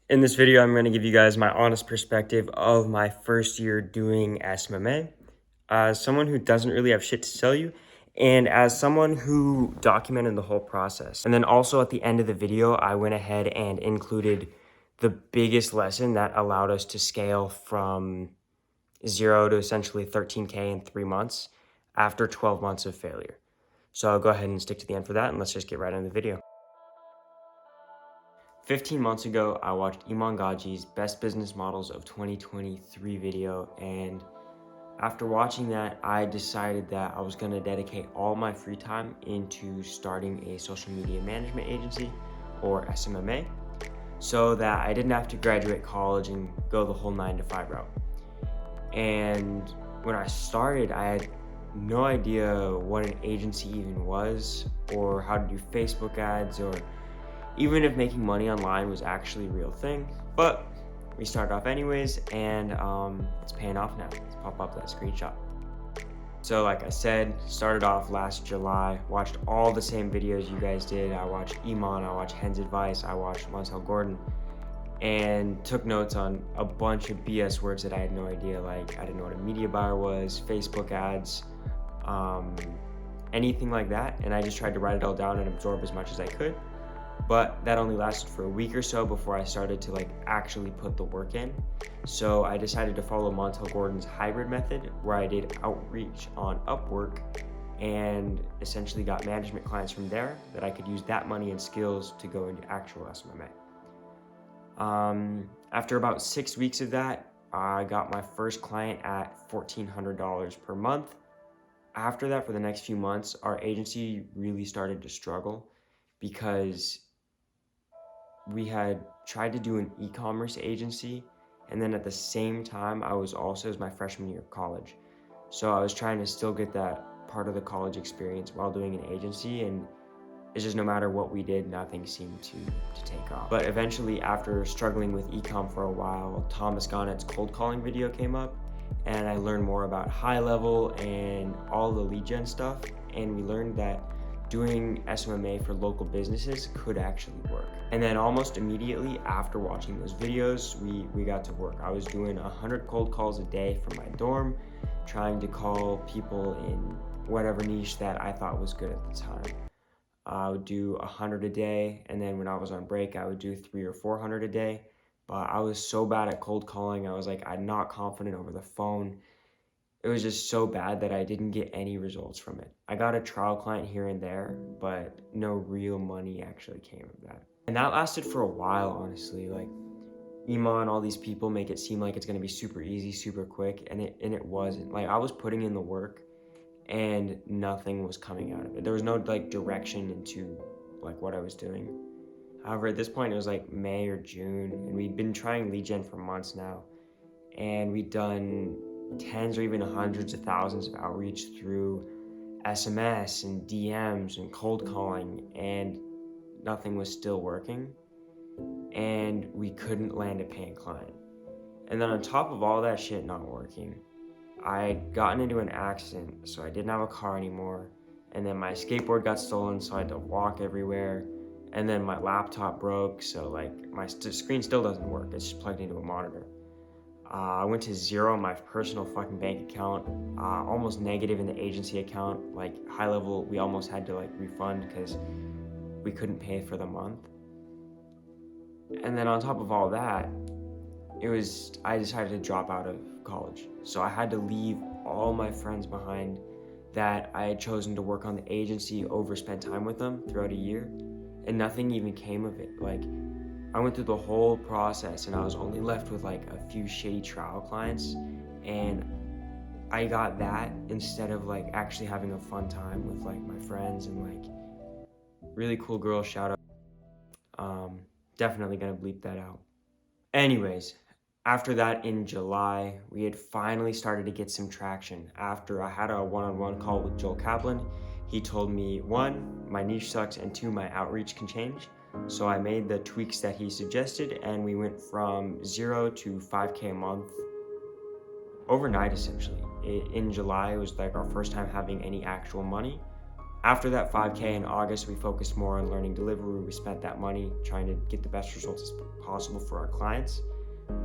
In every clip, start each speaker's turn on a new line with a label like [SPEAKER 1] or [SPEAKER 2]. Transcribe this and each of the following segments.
[SPEAKER 1] In this video, I'm going to give you guys my honest perspective of my first year doing SMMA. As someone who doesn't really have shit to tell you, and as someone who documented the whole process. And then also at the end of the video, I went ahead and included the biggest lesson that allowed us to scale from 0 to essentially 13K in 3 months after 12 months of failure. So I'll go ahead and stick to the end for that, and let's just get right into the video. 15 months ago, I watched Iman Gaji's Best Business Models of 2023 video, and after watching that, I decided that I was going to dedicate all my free time into starting a social media management agency, or SMMA, so that I didn't have to graduate college and go the whole 9-to-5 route. And when I started, I had no idea what an agency even was, or how to do Facebook ads, or even if making money online was actually a real thing. But we started off anyways, and it's paying off now. Let's pop up that screenshot. So like I said, started off last July, watched all the same videos you guys did. I watched Iman, I watched Hen's Advice, I watched Montel Gordon, and took notes on a bunch of BS words that I had no idea. Like, I didn't know what a media buyer was, Facebook ads, anything like that. And I just tried to write it all down and absorb as much as I could. But that only lasted for a week or so before I started to actually put the work in. So I decided to follow Montel Gordon's hybrid method, where I did outreach on Upwork and essentially got management clients from there that I could use that money and skills to go into actual SMMA. After about 6 weeks of that, I got my first client at $1,400 per month. After that, for the next few months, our agency really started to struggle because we had tried to do an e-commerce agency, and then at the same time, I was also, as my freshman year of college. So I was trying to still get that part of the college experience while doing an agency, and it's just no matter what we did, nothing seemed to take off. But eventually, after struggling with e-com for a while, Thomas Garnett's cold calling video came up, and I learned more about high level and all the lead gen stuff, and we learned that doing SMMA for local businesses could actually work. And then almost immediately after watching those videos, we got to work. I was doing 100 cold calls a day from my dorm, trying to call people in whatever niche that I thought was good at the time. I would do 100 a day, and then when I was on break, I would do 300 or 400 a day. But I was so bad at cold calling, I was like, I'm not confident over the phone. It was just so bad that I didn't get any results from it. I got a trial client here and there, but no real money actually came of that. And that lasted for a while, honestly. Like, Iman, all these people make it seem like it's gonna be super easy, super quick, and it wasn't. Like, I was putting in the work and nothing was coming out of it. There was no direction into what I was doing. However, at this point, it was May or June, and we'd been trying lead gen for months now, and we'd done tens or even hundreds of thousands of outreach through SMS and DMs and cold calling, and nothing was still working, and we couldn't land a paying client. And then on top of all that shit not working, I had gotten into an accident, so I didn't have a car anymore, and then my skateboard got stolen, so I had to walk everywhere, and then my laptop broke, so my screen still doesn't work, it's just plugged into a monitor. I went to zero on my personal fucking bank account, almost negative in the agency account. High level, we almost had to refund because we couldn't pay for the month. And then on top of all that, I decided to drop out of college. So I had to leave all my friends behind that I had chosen to work on the agency, overspend time with them throughout a year, and nothing even came of it. I went through the whole process and I was only left with a few shitty trial clients, and I got that instead of actually having a fun time with my friends and really cool girls. Shout out. Definitely gonna bleep that out. Anyways, after that in July, we had finally started to get some traction. After I had a one-on-one call with Joel Kaplan, he told me, 1, my niche sucks, and 2, my outreach can change. So I made the tweaks that he suggested, and we went from 0 to 5K a month overnight, essentially. In July, it was our first time having any actual money. After that 5K in August, we focused more on learning delivery. We spent that money trying to get the best results as possible for our clients.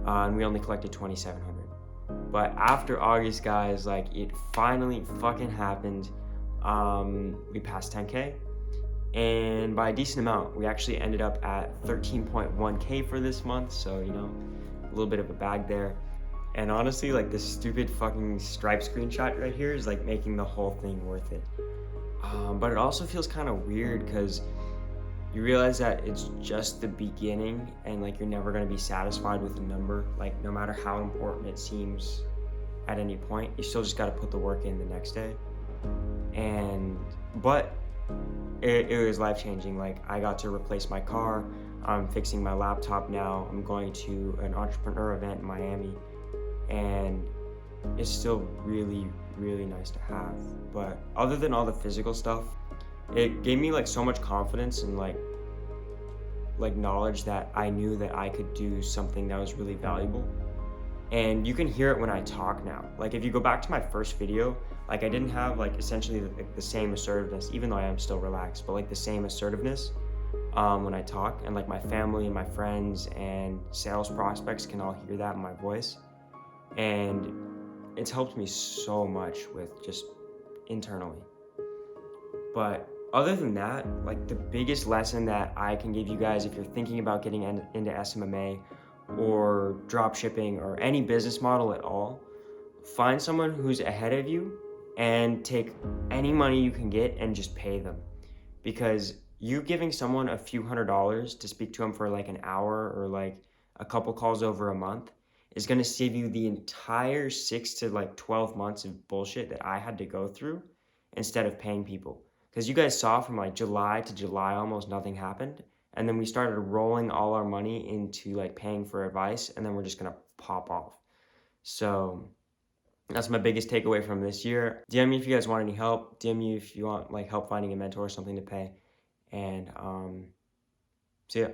[SPEAKER 1] And we only collected 2,700. But after August, guys, like it finally fucking happened. We passed 10K, and by a decent amount. We actually ended up at 13.1K for this month, so you know, a little bit of a bag there. And honestly, like this stupid fucking Stripe screenshot right here is like making the whole thing worth it. But it also feels kind of weird because you realize that it's just the beginning, and like you're never going to be satisfied with the number. Like no matter how important it seems at any point, you still just got to put the work in the next day. But it was life-changing. Like I got to replace my car, I'm fixing my laptop now, I'm going to an entrepreneur event in Miami, and it's still really, really nice to have. But other than all the physical stuff, it gave me like so much confidence and like knowledge that I knew that I could do something that was really valuable. And you can hear it when I talk now. Like if you go back to my first video, like I didn't have like essentially the same assertiveness, even though I am still relaxed, but like the same assertiveness when I talk. And like my family and my friends and sales prospects can all hear that in my voice. And it's helped me so much with just internally. But other than that, like the biggest lesson that I can give you guys if you're thinking about getting into SMMA or drop shipping or any business model at all, find someone who's ahead of you and take any money you can get and just pay them. Because you giving someone a few $100s to speak to them for like an hour or like a couple calls over a month is going to save you the entire 6 to like 12 months of bullshit that I had to go through instead of paying people. Because you guys saw from like July to July, almost nothing happened. And then we started rolling all our money into like paying for advice, and then we're just gonna pop off. So that's my biggest takeaway from this year. DM me if you guys want any help. DM me if you want like help finding a mentor or something to pay. And see ya.